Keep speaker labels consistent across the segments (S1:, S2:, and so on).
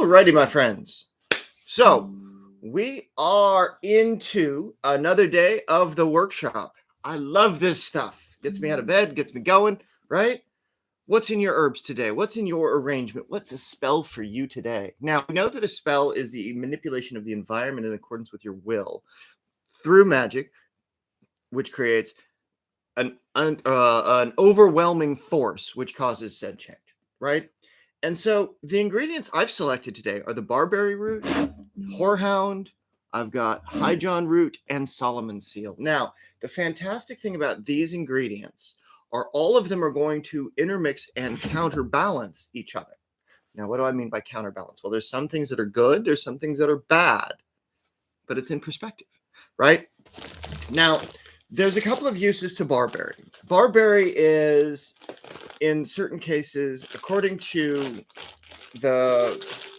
S1: Alrighty, my friends. So we are into another day of the workshop. I love this stuff. Gets me out of bed, gets me going, right? What's in your herbs today? What's in your arrangement? What's a spell for you today? Now, we know that a spell is the manipulation of the environment in accordance with your will through magic, which creates an overwhelming force, which causes said change, right? And so the ingredients I've selected today are the barberry root, horehound, I've got highjohn root, and Solomon seal. Now, the fantastic thing about these ingredients are all of them are going to intermix and counterbalance each other. Now, what do I mean by counterbalance? Well, there's some things that are good, there's some things that are bad, but it's in perspective, right? Now, there's a couple of uses to barberry. Barberry is, in certain cases, according to the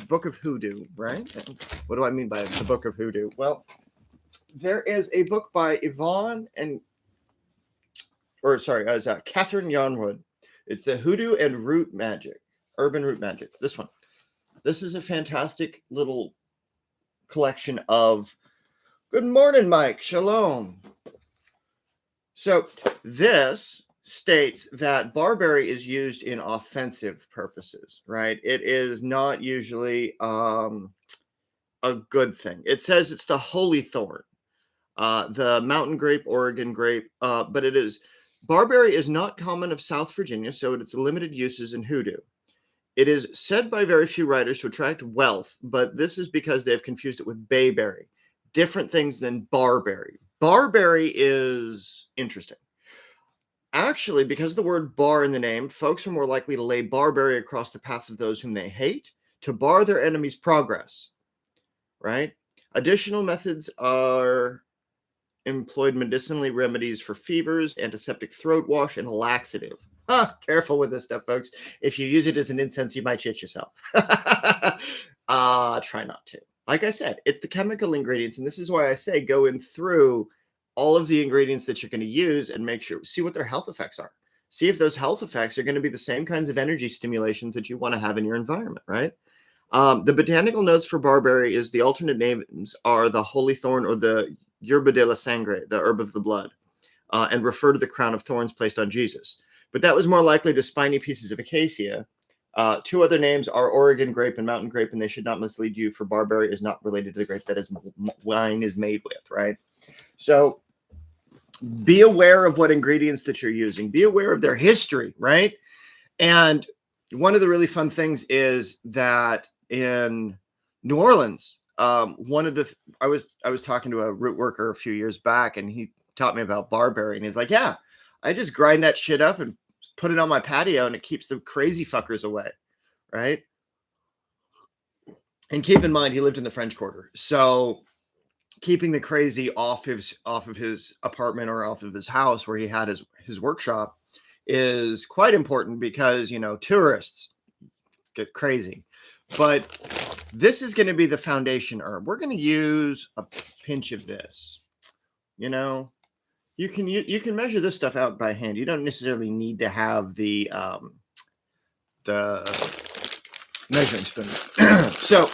S1: Book of Hoodoo, right? What do I mean by the Book of Hoodoo? Well, there is a book by Catherine Yarnwood. It's the Hoodoo and Root Magic, Urban Root Magic. This one. This is a fantastic little collection of. Good morning, Mike. Shalom. So this states that barberry is used in offensive purposes, right? It is not usually a good thing. It says it's the holy thorn, the mountain grape, Oregon grape, but it is. Barberry is not common of South Virginia, so it's limited uses in hoodoo. It is said by very few writers to attract wealth, but this is because they've confused it with bayberry. Different things than barberry. Barberry is interesting. Actually, because of the word bar in the name, folks are more likely to lay barberry across the paths of those whom they hate to bar their enemies' progress, right? Additional methods are employed medicinally remedies for fevers, antiseptic throat wash, and a laxative. Careful with this stuff, folks. If you use it as an incense, you might shit yourself. Try not to. Like I said, it's the chemical ingredients, and this is why I say go in through all of the ingredients that you're going to use and make sure, see what their health effects are. See if those health effects are going to be the same kinds of energy stimulations that you want to have in your environment, right? The botanical notes for barberry is the alternate names are the holy thorn or the yerba de la sangre, the herb of the blood, and refer to the crown of thorns placed on Jesus. But that was more likely the spiny pieces of acacia. Two other names are Oregon grape and mountain grape, and they should not mislead you, for barberry is not related to the grape that wine is made with, right? So be aware of what ingredients that you're using. Be aware of their history, right? And one of the really fun things is that in New Orleans, I was talking to a root worker a few years back, and he taught me about barberry, and he's like, yeah, I just grind that shit up and put it on my patio, and it keeps the crazy fuckers away, right? And keep in mind, he lived in the French Quarter, so keeping the crazy off of his apartment or off of his house where he had his workshop is quite important, because tourists get crazy. But this is going to be the foundation herb. We're going to use a pinch of this. You can measure this stuff out by hand. You don't necessarily need to have the measuring spoon. So,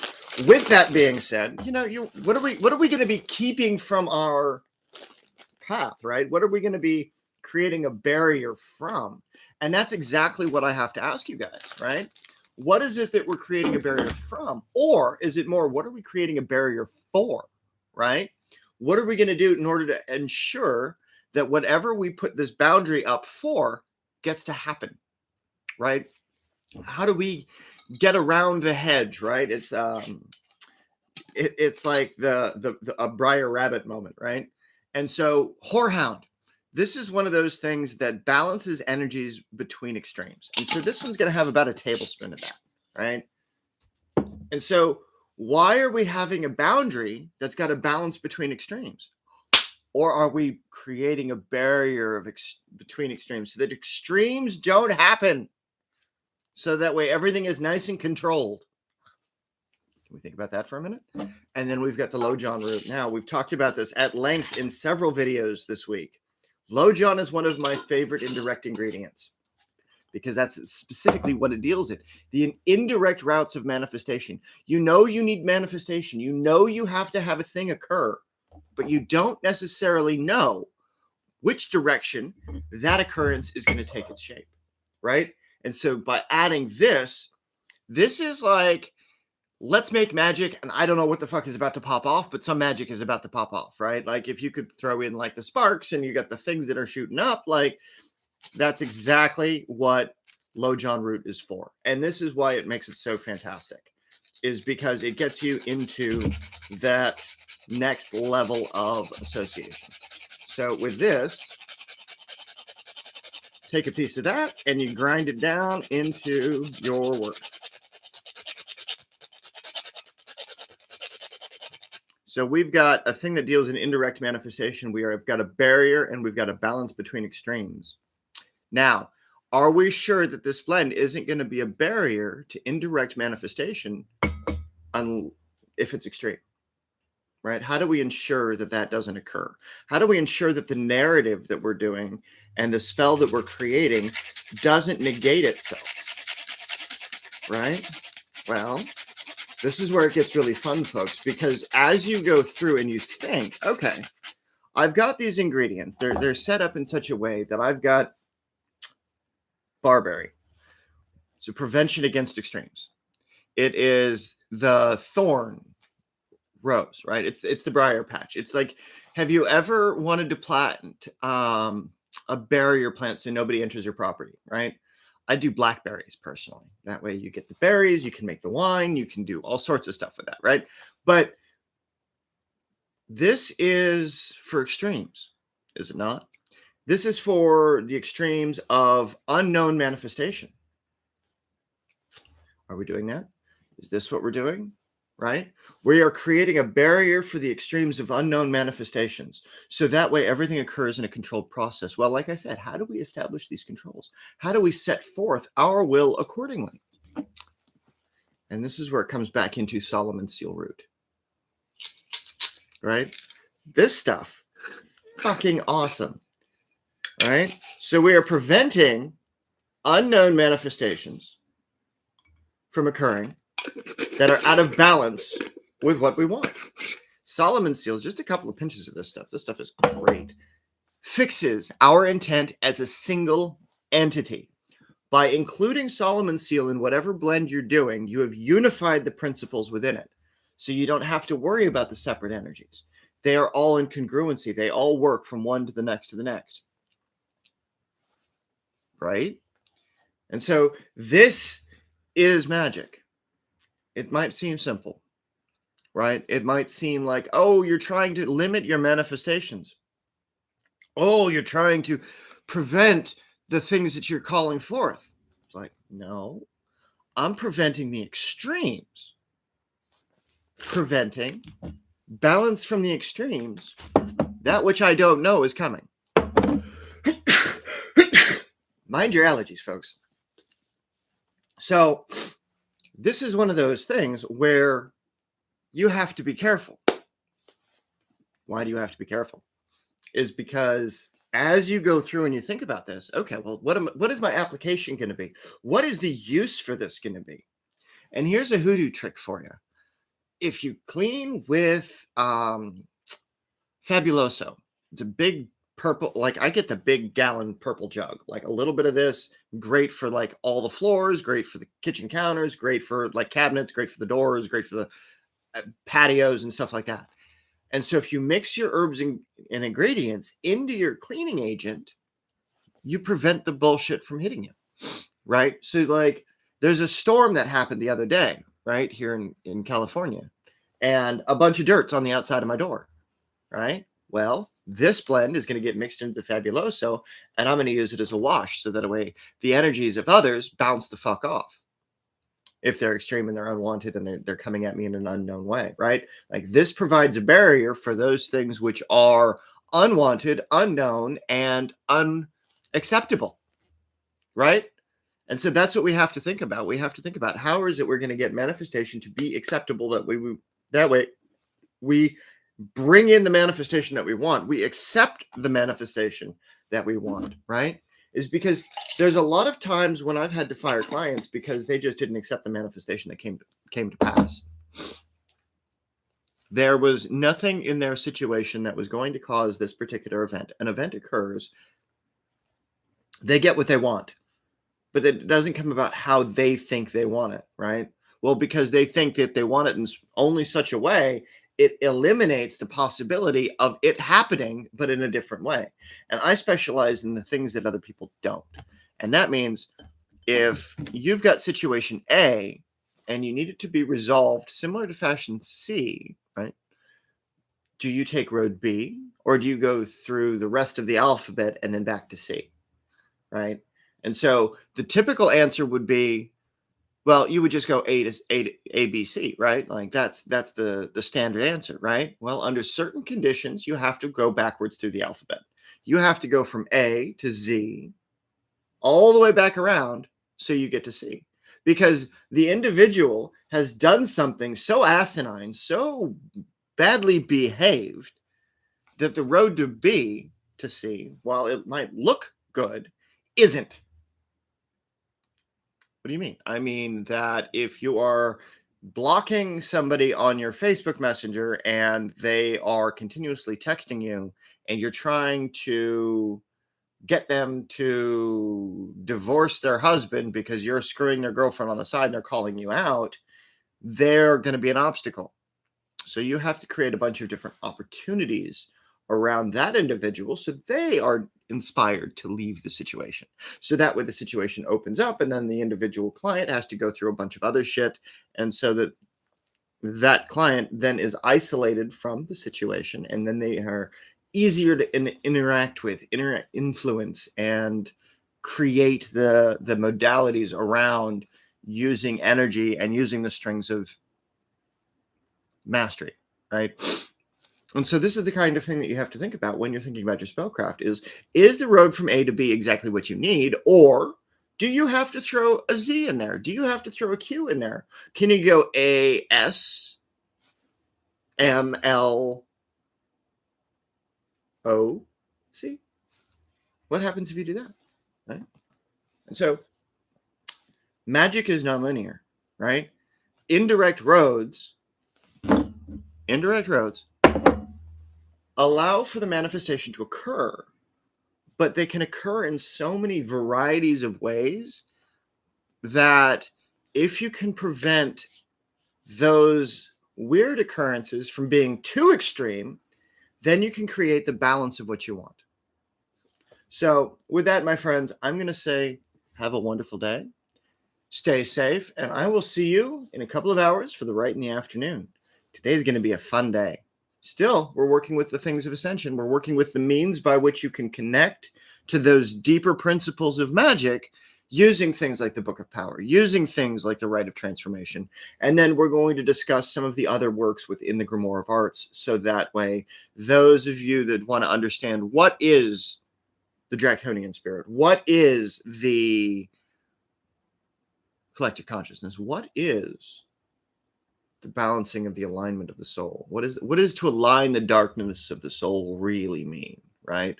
S1: with that being said, what are we going to be keeping from our path, right? What are we going to be creating a barrier from? And that's exactly what I have to ask you guys, right? What is it that we're creating a barrier from? Or is it more, what are we creating a barrier for, right? What are we going to do in order to ensure that whatever we put this boundary up for gets to happen, right? How do we get around the hedge, right? It's like a Briar Rabbit moment, right? And so horehound, this is one of those things that balances energies between extremes. And so this one's going to have about a tablespoon of that, right? And so why are we having a boundary that's got a balance between extremes? Or are we creating a barrier between extremes so that extremes don't happen? So that way everything is nice and controlled. Can we think about that for a minute? And then we've got the Low-John root. Now, we've talked about this at length in several videos this week. Low-John is one of my favorite indirect ingredients because that's specifically what it deals in. The indirect routes of manifestation. You know you need manifestation. You know you have to have a thing occur, but you don't necessarily know which direction that occurrence is going to take its shape, right? And so by adding this is like, let's make magic, and I don't know what the fuck is about to pop off, but some magic is about to pop off, right? Like if you could throw in like the sparks and you got the things that are shooting up, like that's exactly what Low John root is for. And this is why it makes it so fantastic, is because it gets you into that next level of association. So with this, take a piece of that and you grind it down into your work. So we've got a thing that deals in indirect manifestation. We've got a barrier and we've got a balance between extremes. Now, are we sure that this blend isn't going to be a barrier to indirect manifestation if it's extreme? Right? How do we ensure that that doesn't occur? How do we ensure that the narrative that we're doing and the spell that we're creating doesn't negate itself? Right? Well, this is where it gets really fun, folks, because as you go through and you think, okay, I've got these ingredients. They're set up in such a way that I've got barberry. It's a prevention against extremes. It is the thorn rose, right? It's the briar patch. It's like, have you ever wanted to plant a barrier plant so nobody enters your property, right? I do blackberries personally. That way you get the berries, you can make the wine, you can do all sorts of stuff with that, right? But this is for extremes, is it not? This is for the extremes of unknown manifestation. Are we doing that? Is this what we're doing? Right? We are creating a barrier for the extremes of unknown manifestations. So that way everything occurs in a controlled process. Well, like I said, how do we establish these controls? How do we set forth our will accordingly? And this is where it comes back into Solomon's seal root. Right? This stuff, fucking awesome. Right? So we are preventing unknown manifestations from occurring that are out of balance with what we want. Solomon seals, just a couple of pinches of this stuff. This stuff is great. Fixes our intent as a single entity. By including Solomon seal in whatever blend you're doing, you have unified the principles within it. So you don't have to worry about the separate energies. They are all in congruency. They all work from one to the next to the next. Right? And so this is magic. It might seem simple, right? It might seem like, oh, you're trying to limit your manifestations. Oh, you're trying to prevent the things that you're calling forth. It's like, no, I'm preventing the extremes. Preventing balance from the extremes. That which I don't know is coming. Mind your allergies, folks. So this is one of those things where you have to be careful. Why do you have to be careful? Is because as you go through and you think about this, okay, well, what is my application going to be? What is the use for this going to be? And here's a hoodoo trick for you. If you clean with Fabuloso, it's a big purple, like I get the big gallon purple jug, like a little bit of this, great for like all the floors, great for the kitchen counters, great for like cabinets, great for the doors, great for the patios and stuff like that. And so if you mix your herbs and ingredients into your cleaning agent, you prevent the bullshit from hitting you, right? So like there's a storm that happened the other day, right here in California, and a bunch of dirt's on the outside of my door, right? Well, this blend is going to get mixed into the Fabuloso, and I'm going to use it as a wash so that way the energies of others bounce the fuck off. If they're extreme and they're unwanted and they're coming at me in an unknown way, right? Like this provides a barrier for those things which are unwanted, unknown, and unacceptable, right? And so that's what we have to think about. We have to think about how is it we're going to get manifestation to be acceptable, that way we bring in the manifestation that we want. We accept the manifestation that we want, right? is because there's a lot of times when I've had to fire clients because they just didn't accept the manifestation that came to pass. There was nothing in their situation that was going to cause this particular event. An event occurs, they get what they want, but it doesn't come about how they think they want it, right? Well, because they think that they want it in only such a way, it eliminates the possibility of it happening, but in a different way. And I specialize in the things that other people don't. And that means if you've got situation A and you need it to be resolved similar to fashion C, right? Do you take road B or do you go through the rest of the alphabet and then back to C, right? And so the typical answer would be, well, you would just go A, B, C, right? Like that's the standard answer, right? Well, under certain conditions, you have to go backwards through the alphabet. You have to go from A to Z all the way back around so you get to C. Because the individual has done something so asinine, so badly behaved, that the road to B to C, while it might look good, isn't. What do you mean? I mean that if you are blocking somebody on your Facebook Messenger and they are continuously texting you and you're trying to get them to divorce their husband because you're screwing their girlfriend on the side and they're calling you out, they're going to be an obstacle. So you have to create a bunch of different opportunities around that individual so they are inspired to leave the situation. So that way the situation opens up and then the individual client has to go through a bunch of other shit. And so that client then is isolated from the situation and then they are easier to interact with, influence, and create the modalities around using energy and using the strings of mastery, right? And so this is the kind of thing that you have to think about when you're thinking about your spellcraft is the road from A to B exactly what you need, or do you have to throw a Z in there? Do you have to throw a Q in there? Can you go A, S, M, L, O, C? What happens if you do that, right? And so magic is nonlinear, right? Indirect roads allow for the manifestation to occur, but they can occur in so many varieties of ways that if you can prevent those weird occurrences from being too extreme, then you can create the balance of what you want. So with that, my friends, I'm going to say have a wonderful day. Stay safe, and I will see you in a couple of hours for the right in the afternoon. Today's going to be a fun day. Still, we're working with the things of ascension. We're working with the means by which you can connect to those deeper principles of magic using things like the Book of Power, using things like the Rite of Transformation. And then we're going to discuss some of the other works within the Grimoire of Arts. So that way, those of you that want to understand what is the Draconian spirit, what is the collective consciousness, what is the balancing of the alignment of the soul, what is to align the darkness of the soul really mean, right?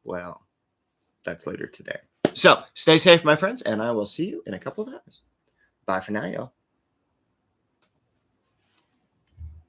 S1: Well, that's later today. So stay safe, my friends, and I will see you in a couple of hours. Bye for now, y'all.